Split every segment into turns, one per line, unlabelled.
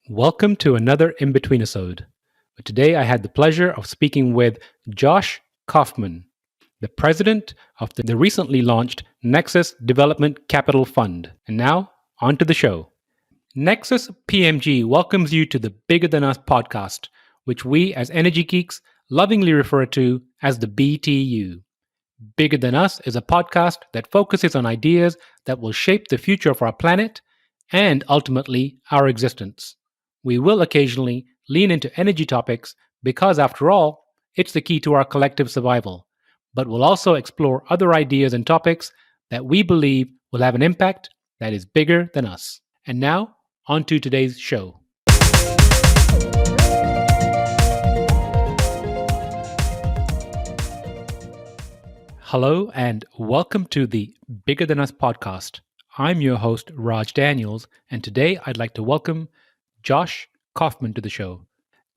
Welcome to another in-between-esode. Today I had the pleasure of speaking with Josh Kaufman, the president of the recently launched Nexus Development Capital Fund. And now, on to the show. Nexus PMG welcomes you to the Bigger Than Us podcast, which we as energy geeks lovingly refer to as the BTU. Bigger Than Us is a podcast that focuses on ideas that will shape the future of our planet and ultimately our existence. We will occasionally lean into energy topics because, after all, it's the key to our collective survival. But we'll also explore other ideas and topics that we believe will have an impact that is bigger than us. And now, on to today's show. Hello, and welcome to the Bigger Than Us podcast. I'm your host, Raj Daniels, and today I'd like to welcome Josh Kaufman to the show.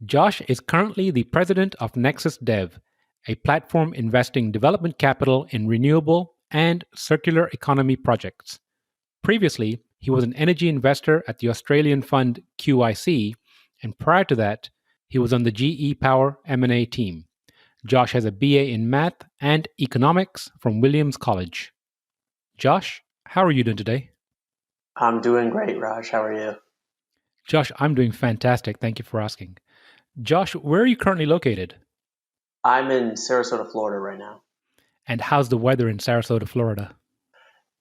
Josh is currently the president of Nexus Dev, a platform investing development capital in renewable and circular economy projects. Previously, he was an energy investor at the Australian fund QIC, and prior to that, he was on the GE Power M&A team. Josh has a BA in Math and Economics from Williams College. Josh, how are you doing today?
I'm doing great, Raj. How are you?
Josh, I'm doing fantastic. Thank you for asking. Josh, where are you currently located?
I'm in Sarasota, Florida right now.
And how's the weather in Sarasota, Florida?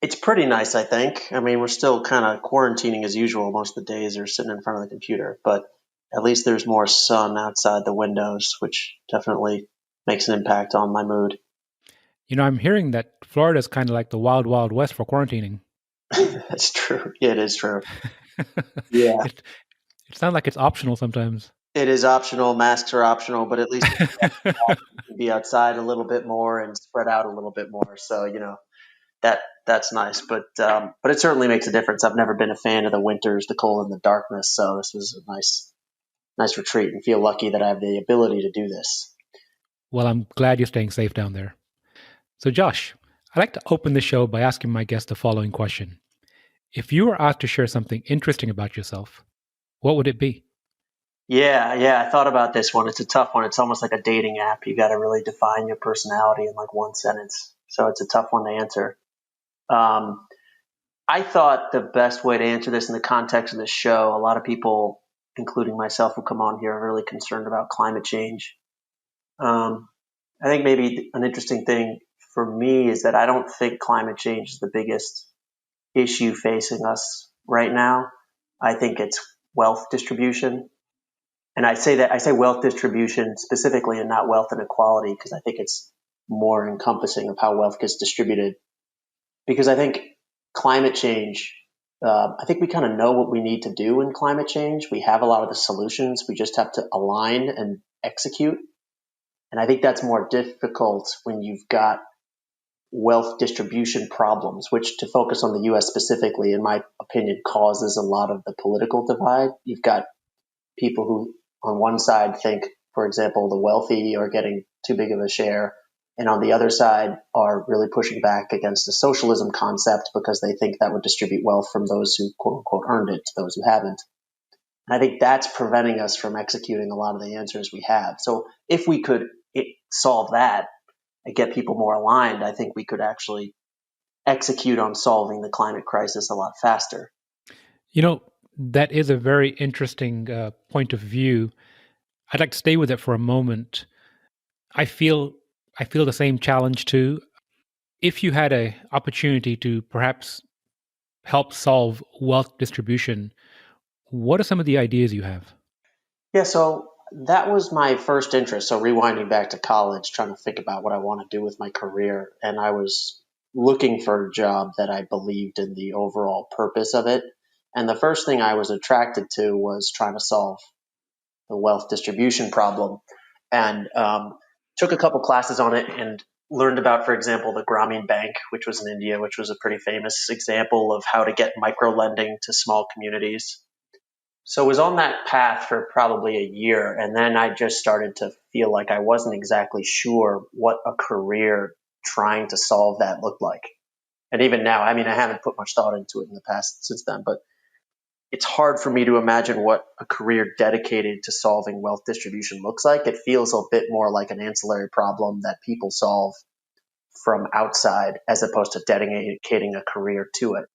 It's pretty nice, I think. I mean, we're still kind of quarantining as usual. Most of the days are sitting in front of the computer, but at least there's more sun outside the windows, which definitely makes an impact on my mood.
You know, I'm hearing that Florida is kind of like the wild, wild west for quarantining.
That's true. Yeah, it is true. Yeah.
It sounds like it's optional sometimes.
It is optional. Masks are optional, but at least you can be outside a little bit more and spread out a little bit more. So, that's nice, but it certainly makes a difference. I've never been a fan of the winters, the cold, and the darkness. So this was a nice retreat, and feel lucky that I have the ability to do this.
Well, I'm glad you're staying safe down there. So, Josh, I'd like to open the show by asking my guest the following question. If you were asked to share something interesting about yourself, what would it be?
Yeah, I thought about this one. It's a tough one. It's almost like a dating app. You got to really define your personality in like one sentence. So it's a tough one to answer. I thought the best way to answer this in the context of this show, a lot of people, including myself, who come on here are really concerned about climate change. I think maybe an interesting thing for me is that I don't think climate change is the biggest issue facing us right now. I think it's wealth distribution. And I say wealth distribution specifically and not wealth inequality because I think it's more encompassing of how wealth gets distributed. Because I think climate change, I think we kind of know what we need to do in climate change. We have a lot of the solutions. We just have to align and execute. And I think that's more difficult when you've got wealth distribution problems, which, to focus on the US specifically, in my opinion, causes a lot of the political divide. You've got people who on one side think, for example, the wealthy are getting too big of a share, and on the other side are really pushing back against the socialism concept because they think that would distribute wealth from those who quote unquote earned it to those who haven't. And I think that's preventing us from executing a lot of the answers we have. So if we could solve that and get people more aligned, I think we could actually execute on solving the climate crisis a lot faster.
You know, that is a very interesting point of view. I'd like to stay with it for a moment. I feel the same challenge too. If you had an opportunity to perhaps help solve wealth distribution, what are some of the ideas you have?
Yeah, so that was my first interest. So rewinding back to college, trying to think about what I want to do with my career. And I was looking for a job that I believed in the overall purpose of it. And the first thing I was attracted to was trying to solve the wealth distribution problem. And took a couple classes on it and learned about, for example, the Grameen Bank, which was in India, which was a pretty famous example of how to get micro lending to small communities. So I was on that path for probably a year, and then I just started to feel like I wasn't exactly sure what a career trying to solve that looked like. And even now, I mean, I haven't put much thought into it in the past since then, but it's hard for me to imagine what a career dedicated to solving wealth distribution looks like. It feels a bit more like an ancillary problem that people solve from outside as opposed to dedicating a career to it.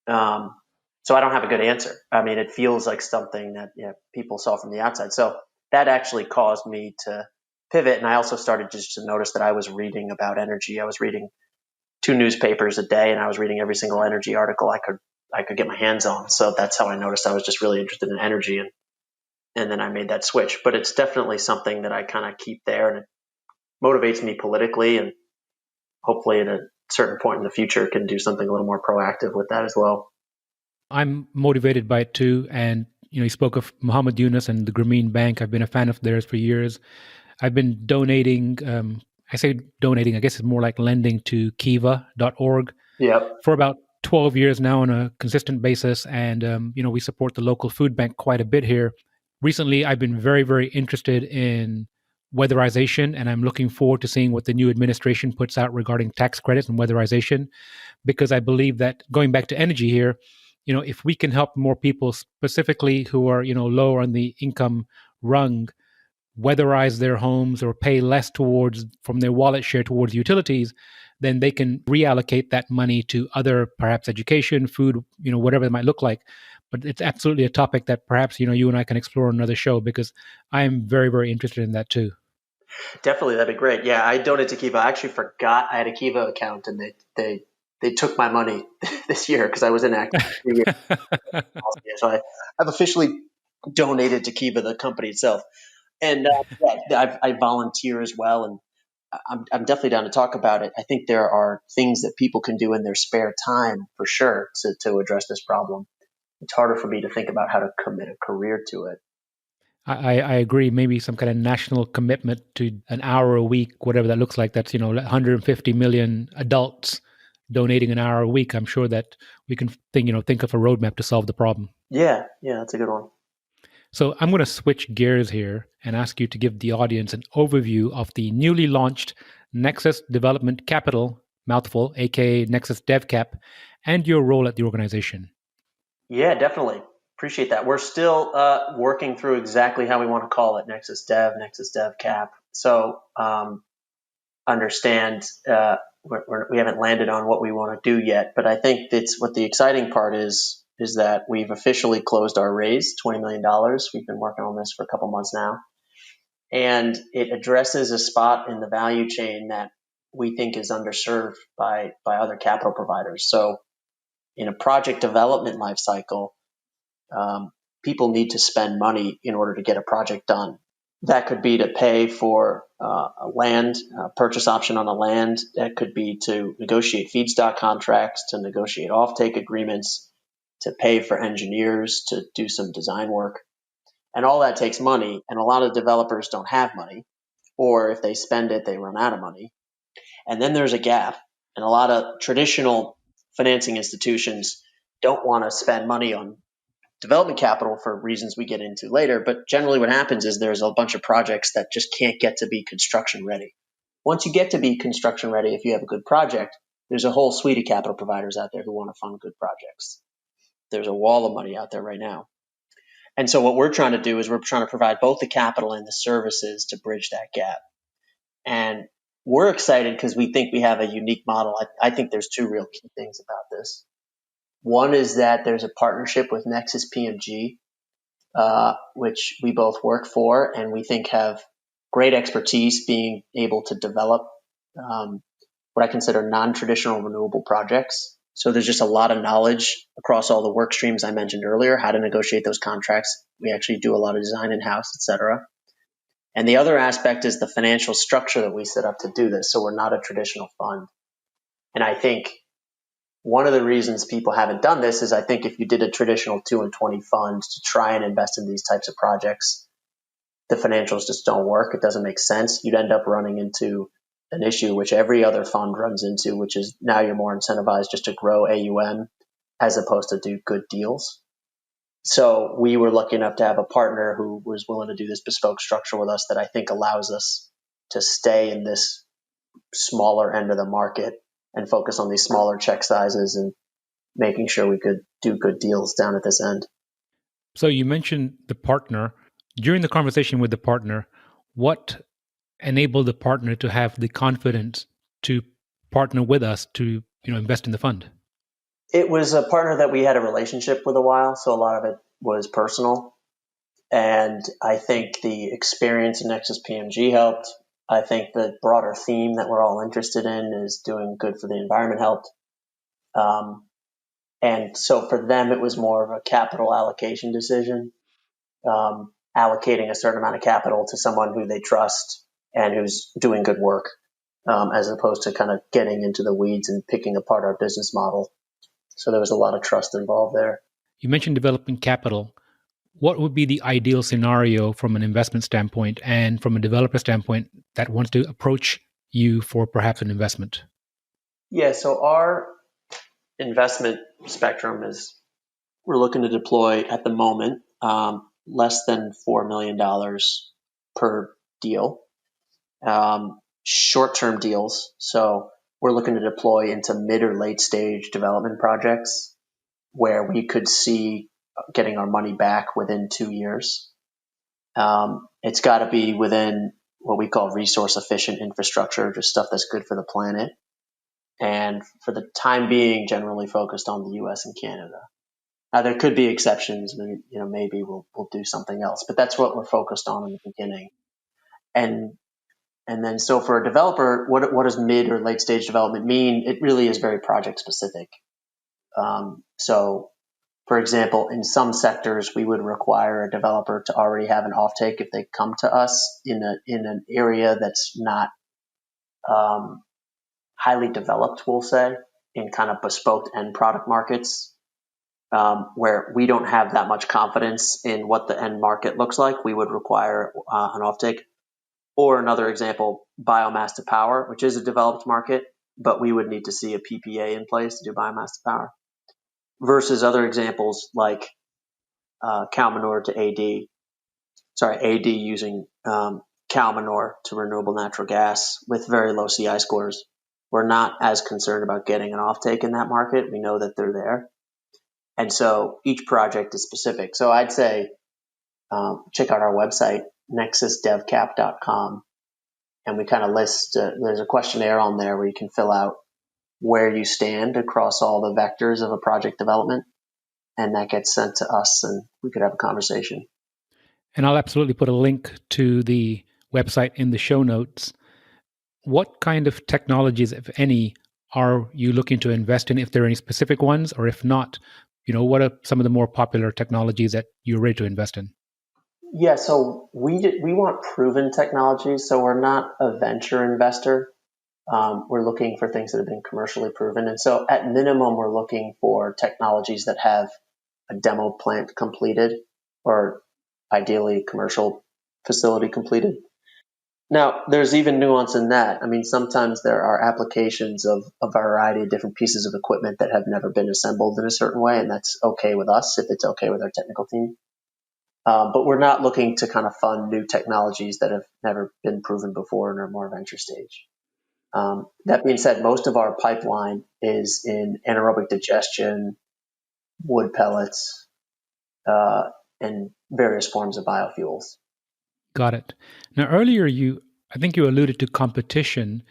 So I don't have a good answer. I mean, it feels like something that people saw from the outside. So that actually caused me to pivot. And I also started just to notice that I was reading about energy. I was reading 2 newspapers a day, and I was reading every single energy article I could get my hands on. So that's how I noticed I was just really interested in energy, and then I made that switch. But it's definitely something that I kind of keep there, and it motivates me politically, and hopefully at a certain point in the future can do something a little more proactive with that as well.
I'm motivated by it too. And, you spoke of Muhammad Yunus and the Grameen Bank. I've been a fan of theirs for years. I've been donating, I say donating, I guess it's more like lending to kiva.org
Yep.
for about 12 years now on a consistent basis. And, we support the local food bank quite a bit here. Recently, I've been very, very interested in weatherization, and I'm looking forward to seeing what the new administration puts out regarding tax credits and weatherization, because I believe that, going back to energy here, if we can help more people, specifically who are, lower on the income rung, weatherize their homes or pay less towards from their wallet share towards utilities, then they can reallocate that money to other, perhaps education, food, whatever it might look like. But it's absolutely a topic that perhaps, you and I can explore on another show, because I am very, very interested in that too.
Definitely, that'd be great. Yeah, I donated to Kiva. I actually forgot I had a Kiva account, and they took my money this year because I was inactive. So I've officially donated to Kiva, the company itself. And I volunteer as well, and I'm definitely down to talk about it. I think there are things that people can do in their spare time for sure to address this problem. It's harder for me to think about how to commit a career to it.
I agree. Maybe some kind of national commitment to an hour a week, whatever that looks like. That's 150 million adults donating an hour a week. I'm sure that we can think of a roadmap to solve the problem.
Yeah, that's a good one.
So I'm going to switch gears here and ask you to give the audience an overview of the newly launched Nexus Development Capital, mouthful, aka Nexus DevCap, and your role at the organization.
Yeah, definitely. Appreciate that. We're still working through exactly how we want to call it: Nexus Dev, Nexus Dev Cap. So understand we haven't landed on what we want to do yet, but I think that's what the exciting part is that we've officially closed our raise, $20 million. We've been working on this for a couple months now, and it addresses a spot in the value chain that we think is underserved by other capital providers. So in a project development lifecycle, people need to spend money in order to get a project done. That could be to pay for a land purchase option on a land. That could be to negotiate feedstock contracts, to negotiate offtake agreements, to pay for engineers to do some design work. And all that takes money. And a lot of developers don't have money, or if they spend it, they run out of money. And then there's a gap. And a lot of traditional financing institutions don't want to spend money on development capital for reasons we get into later. But generally what happens is there's a bunch of projects that just can't get to be construction ready. Once you get to be construction ready, if you have a good project, there's a whole suite of capital providers out there who want to fund good projects. There's a wall of money out there right now. And so what we're trying to do is we're trying to provide both the capital and the services to bridge that gap. And we're excited because we think we have a unique model. I think there's 2 real key things about this. One is that there's a partnership with Nexus PMG, which we both work for, and we think have great expertise being able to develop what I consider non-traditional renewable projects. So there's just a lot of knowledge across all the work streams I mentioned earlier, how to negotiate those contracts. We actually do a lot of design in-house, et cetera. And the other aspect is the financial structure that we set up to do this. So we're not a traditional fund. And I think one of the reasons people haven't done this is I think if you did a traditional 2 and 20 fund to try and invest in these types of projects, the financials just don't work. It doesn't make sense. You'd end up running into an issue which every other fund runs into, which is now you're more incentivized just to grow AUM as opposed to do good deals. So we were lucky enough to have a partner who was willing to do this bespoke structure with us that I think allows us to stay in this smaller end of the market and focus on these smaller check sizes and making sure we could do good deals down at this end.
So you mentioned the partner. During the conversation with the partner, what enabled the partner to have the confidence to partner with us to invest in the fund?
It was a partner that we had a relationship with a while, so a lot of it was personal. And I think the experience in Nexus PMG helped. I think the broader theme that we're all interested in is doing good for the environment helped. And so for them, it was more of a capital allocation decision, allocating a certain amount of capital to someone who they trust and who's doing good work, as opposed to kind of getting into the weeds and picking apart our business model. So there was a lot of trust involved there.
You mentioned developing capital. What would be the ideal scenario from an investment standpoint and from a developer standpoint that wants to approach you for perhaps an investment?
Yeah, so our investment spectrum is we're looking to deploy at the moment less than $4 million per deal. Short-term deals. So we're looking to deploy into mid or late stage development projects where we could see getting our money back within 2 years. It's got to be within what we call resource efficient infrastructure, just stuff that's good for the planet. And for the time being, generally focused on the US and Canada. There could be exceptions, and maybe we'll do something else, but that's what we're focused on in the beginning. And then so for a developer, what does mid or late stage development mean? It really is very project specific. So for example, in some sectors, we would require a developer to already have an offtake if they come to us in an area that's not highly developed, we'll say, in kind of bespoke end product markets, where we don't have that much confidence in what the end market looks like. We would require an offtake. Or another example, biomass to power, which is a developed market, but we would need to see a PPA in place to do biomass to power. Versus other examples like cow manure to AD using cow manure to renewable natural gas with very low CI scores. We're not as concerned about getting an offtake in that market. We know that they're there. And so each project is specific. So I'd say check out our website, nexusdevcap.com, and we kind of list, there's a questionnaire on there where you can fill out where you stand across all the vectors of a project development, and that gets sent to us and we could have a conversation.
And I'll absolutely put a link to the website in the show notes. What kind of technologies, if any, are you looking to invest in, if there are any specific ones, or if not, what are some of the more popular technologies that you're ready to invest in?
Yeah, so we want proven technologies. So we're not a venture investor. We're looking for things that have been commercially proven. And so at minimum, we're looking for technologies that have a demo plant completed, or ideally a commercial facility completed. Now, there's even nuance in that. I mean, sometimes there are applications of a variety of different pieces of equipment that have never been assembled in a certain way, and that's okay with us if it's okay with our technical team. But we're not looking to kind of fund new technologies that have never been proven before and are more venture stage. That being said, most of our pipeline is in anaerobic digestion, wood pellets, and various forms of biofuels.
Got it. Now, earlier I think you alluded to competition.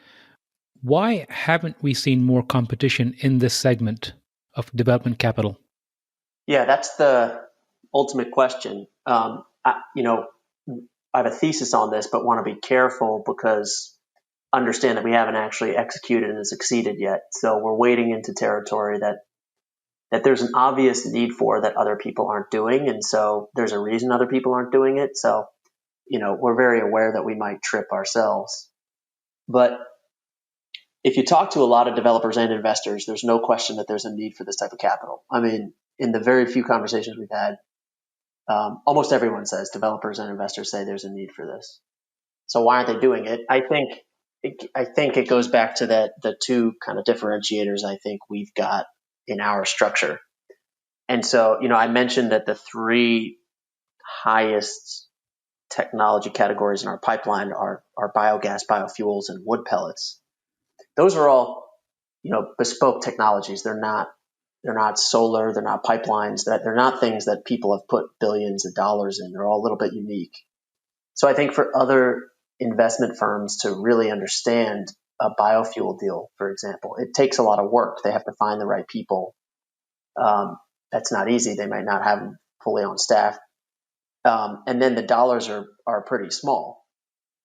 Why haven't we seen more competition in this segment of development capital?
Yeah, that's the ultimate question. I have a thesis on this, but want to be careful because understand that we haven't actually executed and succeeded yet. So we're wading into territory that there's an obvious need for that other people aren't doing. And so there's a reason other people aren't doing it. So, we're very aware that we might trip ourselves. But if you talk to a lot of developers and investors, there's no question that there's a need for this type of capital. I mean, in the very few conversations we've had, almost everyone says, developers and investors say there's a need for this. So why aren't they doing it? I think it goes back to the two kind of differentiators I think we've got in our structure. And so, I mentioned that the three highest technology categories in our pipeline are biogas, biofuels, and wood pellets. Those are all, bespoke technologies. They're not They're not solar. They're not pipelines. They're not things that people have put billions of dollars in. They're all a little bit unique. So I think for other investment firms to really understand a biofuel deal, for example, it takes a lot of work. They have to find the right people. That's not easy. They might not have them fully on staff. And then the dollars are pretty small.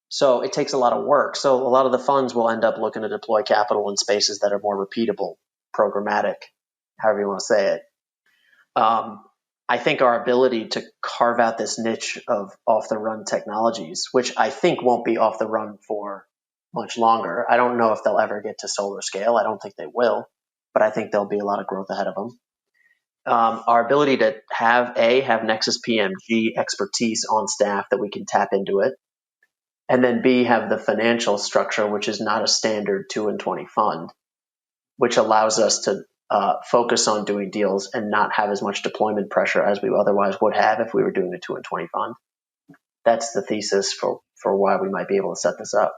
So it takes a lot of work. So a lot of the funds will end up looking to deploy capital in spaces that are more repeatable, programmatic, however you want to say it. I think our ability to carve out this niche of off-the-run technologies, which I think won't be off the run for much longer. I don't know if they'll ever get to solar scale. I don't think they will, but I think there'll be a lot of growth ahead of them. Our ability to have Nexus PMG expertise on staff that we can tap into it, and then B, have the financial structure, which is not a standard 2 and 20 fund, which allows us to focus on doing deals and not have as much deployment pressure as we otherwise would have if we were doing a 2 and 20 fund. That's the thesis for why we might be able to set this up.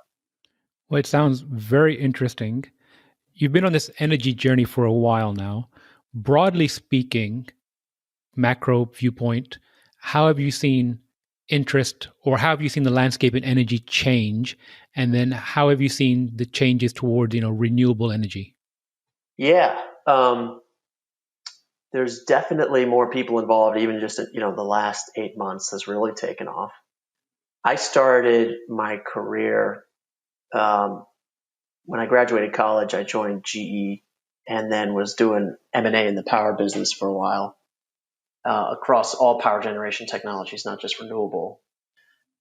Well, it sounds very interesting. You've been on this energy journey for a while now. Broadly speaking, macro viewpoint, how have you seen interest or how have you seen the landscape in energy change? And then how have you seen the changes toward, renewable energy?
Yeah. There's definitely more people involved. Even just, the last 8 months has really taken off. I started my career, when I graduated college, I joined GE and then was doing M&A in the power business for a while, across all power generation technologies, not just renewable.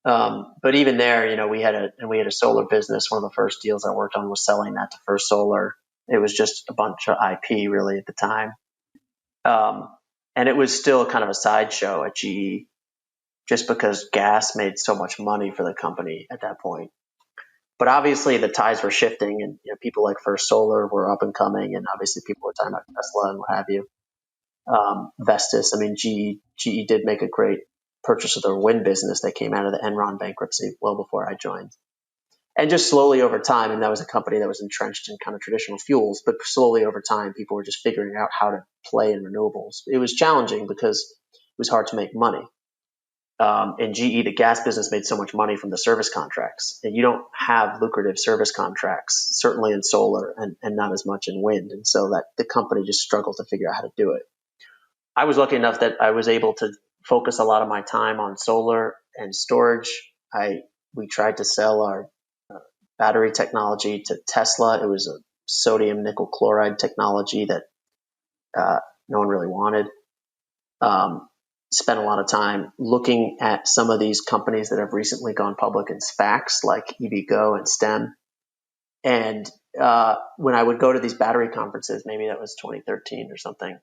But even there, we had a solar business. One of the first deals I worked on was selling that to First Solar. It was just a bunch of IP really at the time. And it was still kind of a sideshow at GE just because gas made so much money for the company at that point. But obviously the tides were shifting and people like First Solar were up and coming, and obviously people were talking about Tesla and what have you. Vestas, GE did make a great purchase of their wind business that came out of the Enron bankruptcy well before I joined. And just slowly over time, and that was a company that was entrenched in kind of traditional fuels, but slowly over time, people were just figuring out how to play in renewables. It was challenging because it was hard to make money. In GE, the gas business made so much money from the service contracts, and you don't have lucrative service contracts, certainly in solar and not as much in wind. And so that the company just struggled to figure out how to do it. I was lucky enough that I was able to focus a lot of my time on solar and storage. We tried to sell our battery technology to Tesla. It was a sodium nickel chloride technology that no one really wanted. Spent a lot of time looking at some of these companies that have recently gone public in SPACs like EVgo and STEM. And when I would go to these battery conferences, maybe that was 2013 or something,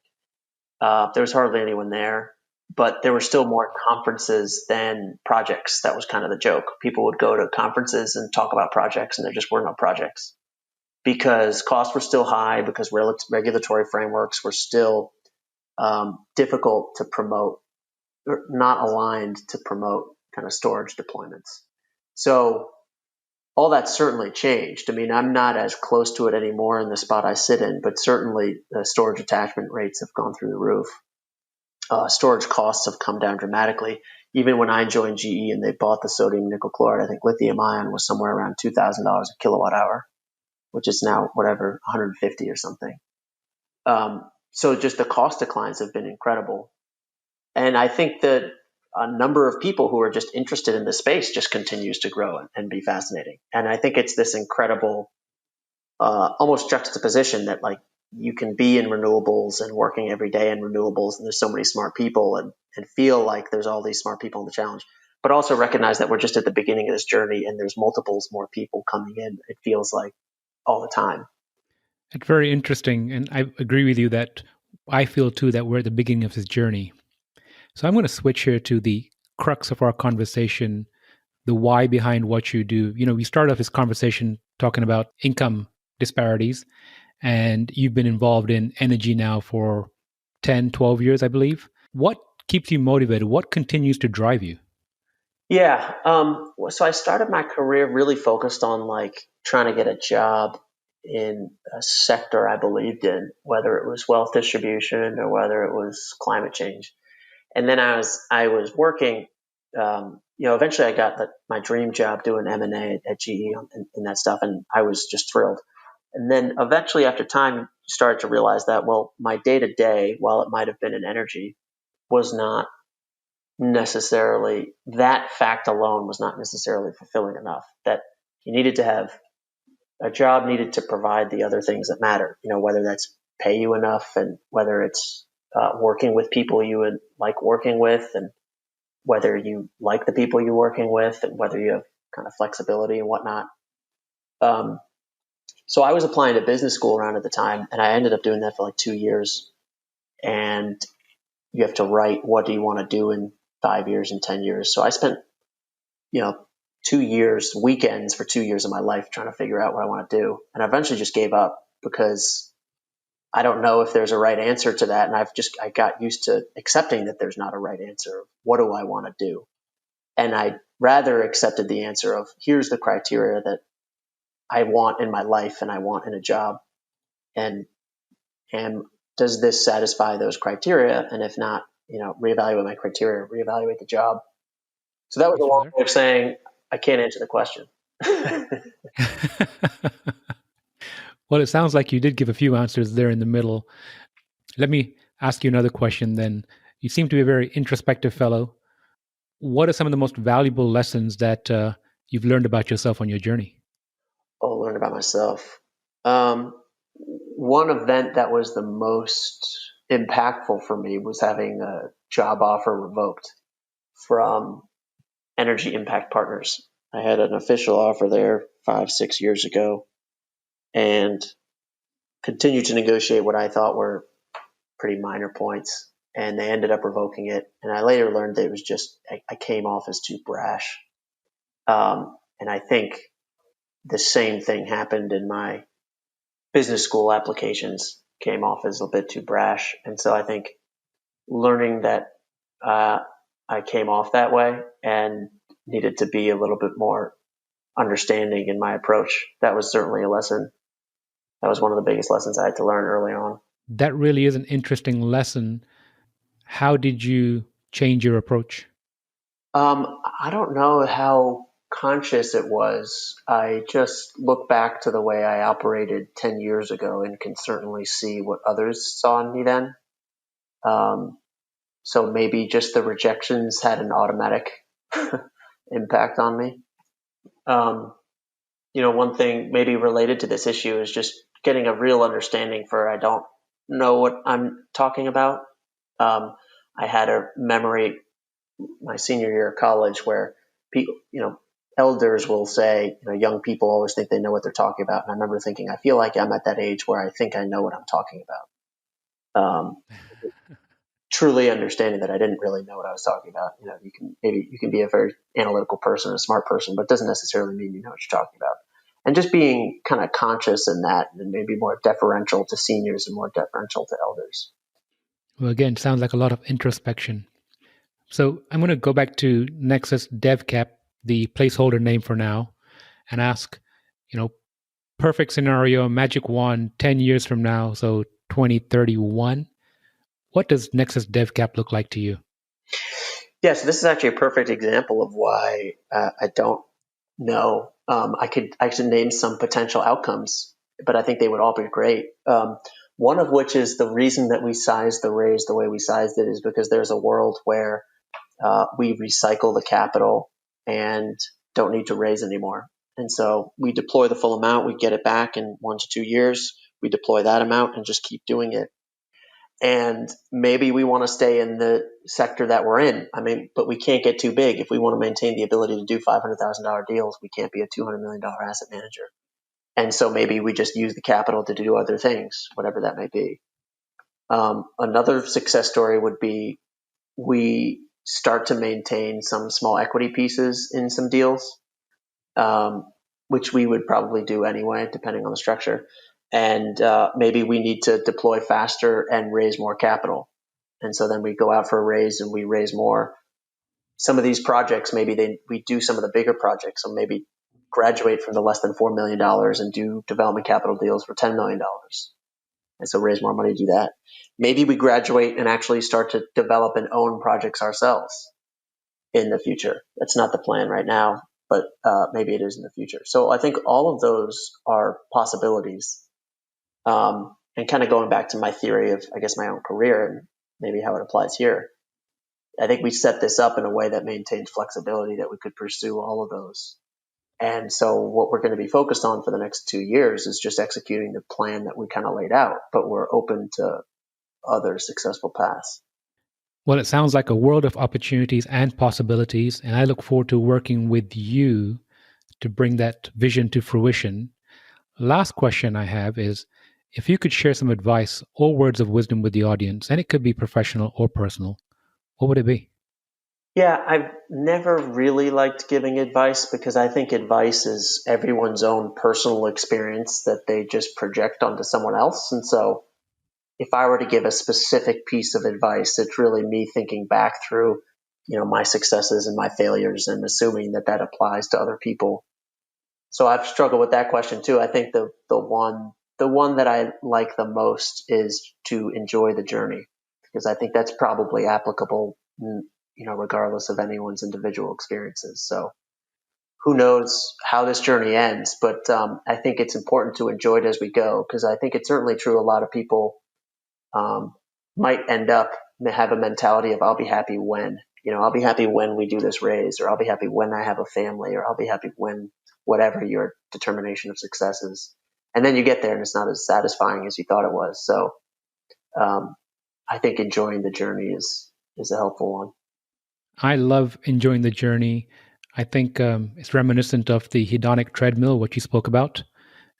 there was hardly anyone there, but there were still more conferences than projects. That was kind of the joke. People would go to conferences and talk about projects, and there just were no projects because costs were still high, because regulatory frameworks were still difficult to promote, or not aligned to promote kind of storage deployments. So all that certainly changed. I'm not as close to it anymore in the spot I sit in, but certainly the storage attachment rates have gone through the roof. Storage costs have come down dramatically. Even when I joined GE and they bought the sodium nickel chloride, I think lithium ion was somewhere around $2,000 a kilowatt hour, which is now whatever, 150 or something. So just the cost declines have been incredible. And I think that a number of people who are just interested in the space just continues to grow and be fascinating. And I think it's this incredible, almost juxtaposition that like you can be in renewables and working every day in renewables, and there's so many smart people and feel like there's all these smart people in the challenge, but also recognize that we're just at the beginning of this journey and there's multiples more people coming in. It feels like all the time.
It's very interesting. And I agree with you that I feel too that we're at the beginning of this journey. So I'm going to switch here to the crux of our conversation, the why behind what you do. We started off this conversation talking about income disparities, and you've been involved in energy now for 10, 12 years, I believe. What keeps you motivated? What continues to drive you?
Yeah. So I started my career really focused on like trying to get a job in a sector I believed in, whether it was wealth distribution or whether it was climate change. And then I was working, eventually I got my dream job doing M&A at GE and that stuff, and I was just thrilled. And then eventually, after time, started to realize that, well, my day to day, while it might have been in energy, was not necessarily, that fact alone was not necessarily fulfilling enough. That you needed to have a job, needed to provide the other things that matter, whether that's pay you enough, and whether it's working with people you would like working with, and whether you like the people you're working with, and whether you have kind of flexibility and whatnot. So I was applying to business school around at the time, and I ended up doing that for like 2 years. And you have to write, what do you want to do in 5 years and 10 years? So I spent, 2 years, weekends for 2 years of my life trying to figure out what I want to do. And I eventually just gave up because I don't know if there's a right answer to that. And I got used to accepting that there's not a right answer. What do I want to do? And I rather accepted the answer of, here's the criteria that I want in my life and I want in a job. And does this satisfy those criteria? And if not, reevaluate my criteria, reevaluate the job. So that was a long way of saying I can't answer the question.
Well, it sounds like you did give a few answers there in the middle. Let me ask you another question then. You seem to be a very introspective fellow. What are some of the most valuable lessons that you've learned about yourself on your journey?
Oh, learn about myself. One event that was the most impactful for me was having a job offer revoked from Energy Impact Partners. I had an official offer there 5-6 years ago and continued to negotiate what I thought were pretty minor points, and they ended up revoking it. And I later learned that it was just, I came off as too brash. And I think the same thing happened in my business school applications, came off as a bit too brash. And so I think learning that I came off that way and needed to be a little bit more understanding in my approach, that was certainly a lesson. That was one of the biggest lessons I had to learn early on.
That really is an interesting lesson. How did you change your approach?
I don't know how conscious it was. I just look back to the way I operated 10 years ago and can certainly see what others saw in me then. So maybe just the rejections had an automatic impact on me. One thing maybe related to this issue is just getting a real understanding for, I don't know what I'm talking about. I had a memory my senior year of college where people, elders will say, young people always think they know what they're talking about. And I remember thinking, I feel like I'm at that age where I think I know what I'm talking about. Truly understanding that I didn't really know what I was talking about. You can be a very analytical person, a smart person, but it doesn't necessarily mean you know what you're talking about. And just being kind of conscious in that, and maybe more deferential to seniors and more deferential to elders.
Well, again, sounds like a lot of introspection. So I'm going to go back to Nexus DevCap, the placeholder name for now, and ask, perfect scenario, magic wand, 10 years from now, so 2031. What does Nexus DevCap look like to you?
Yeah, so this is actually a perfect example of why I don't know. I could name some potential outcomes, but I think they would all be great. One of which is the reason that we sized the raise the way we sized it is because there's a world where we recycle the capital and don't need to raise anymore. And so we deploy the full amount, we get it back in 1 to 2 years, we deploy that amount and just keep doing it. And maybe we want to stay in the sector that we're in. But we can't get too big. If we want to maintain the ability to do $500,000 deals, we can't be a $200 million asset manager. And so maybe we just use the capital to do other things, whatever that may be. Another success story would be we start to maintain some small equity pieces in some deals, which we would probably do anyway, depending on the structure. And maybe we need to deploy faster and raise more capital. And so then we go out for a raise and we raise more. Some of these projects, maybe we do some of the bigger projects. So maybe graduate from the less than $4 million and do development capital deals for $10 million. And so raise more money to do that. Maybe we graduate and actually start to develop and own projects ourselves in the future. That's not the plan right now, but maybe it is in the future. So I think all of those are possibilities. And kind of going back to my theory of, I guess, my own career and maybe how it applies here, I think we set this up in a way that maintains flexibility that we could pursue all of those. And so what we're going to be focused on for the next 2 years is just executing the plan that we kind of laid out, but we're open to other successful paths.
Well, it sounds like a world of opportunities and possibilities, and I look forward to working with you to bring that vision to fruition. Last question I have is, if you could share some advice or words of wisdom with the audience, and it could be professional or personal, what would it be?
Yeah, I've never really liked giving advice because I think advice is everyone's own personal experience that they just project onto someone else. And so if I were to give a specific piece of advice, it's really me thinking back through, my successes and my failures and assuming that that applies to other people. So I've struggled with that question too. I think the one that I like the most is to enjoy the journey, because I think that's probably applicable, regardless of anyone's individual experiences. So who knows how this journey ends, but I think it's important to enjoy it as we go, because I think it's certainly true. A lot of people might end up have a mentality of, I'll be happy when, I'll be happy when we do this raise, or I'll be happy when I have a family, or I'll be happy when whatever your determination of success is. And then you get there and it's not as satisfying as you thought it was. So I think enjoying the journey is a helpful one.
I love enjoying the journey. I think it's reminiscent of the hedonic treadmill, what you spoke about.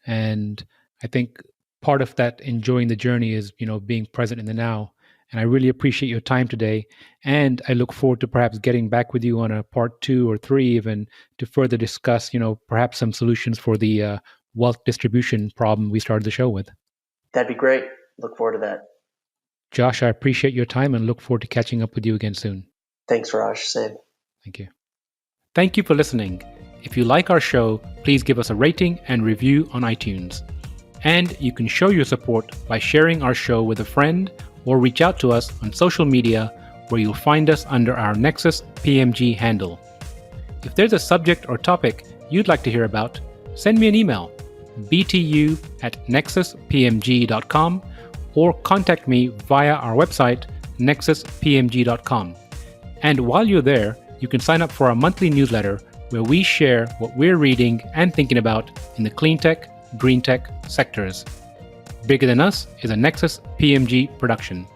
And I think part of that enjoying the journey is, being present in the now. And I really appreciate your time today. And I look forward to perhaps getting back with you on a part 2 or 3, even to further discuss, perhaps some solutions for the wealth distribution problem we started the show with.
That'd be great. Look forward to that.
Josh, I appreciate your time and look forward to catching up with you again soon.
Thanks, Raj. Same.
Thank you. Thank you for listening. If you like our show, please give us a rating and review on iTunes. And you can show your support by sharing our show with a friend or reach out to us on social media, where you'll find us under our Nexus PMG handle. If there's a subject or topic you'd like to hear about, send me an email, btu@nexuspmg.com, or contact me via our website, nexuspmg.com. And while you're there, you can sign up for our monthly newsletter, where we share what we're reading and thinking about in the clean tech, green tech sectors. Bigger Than Us is a Nexus PMG production.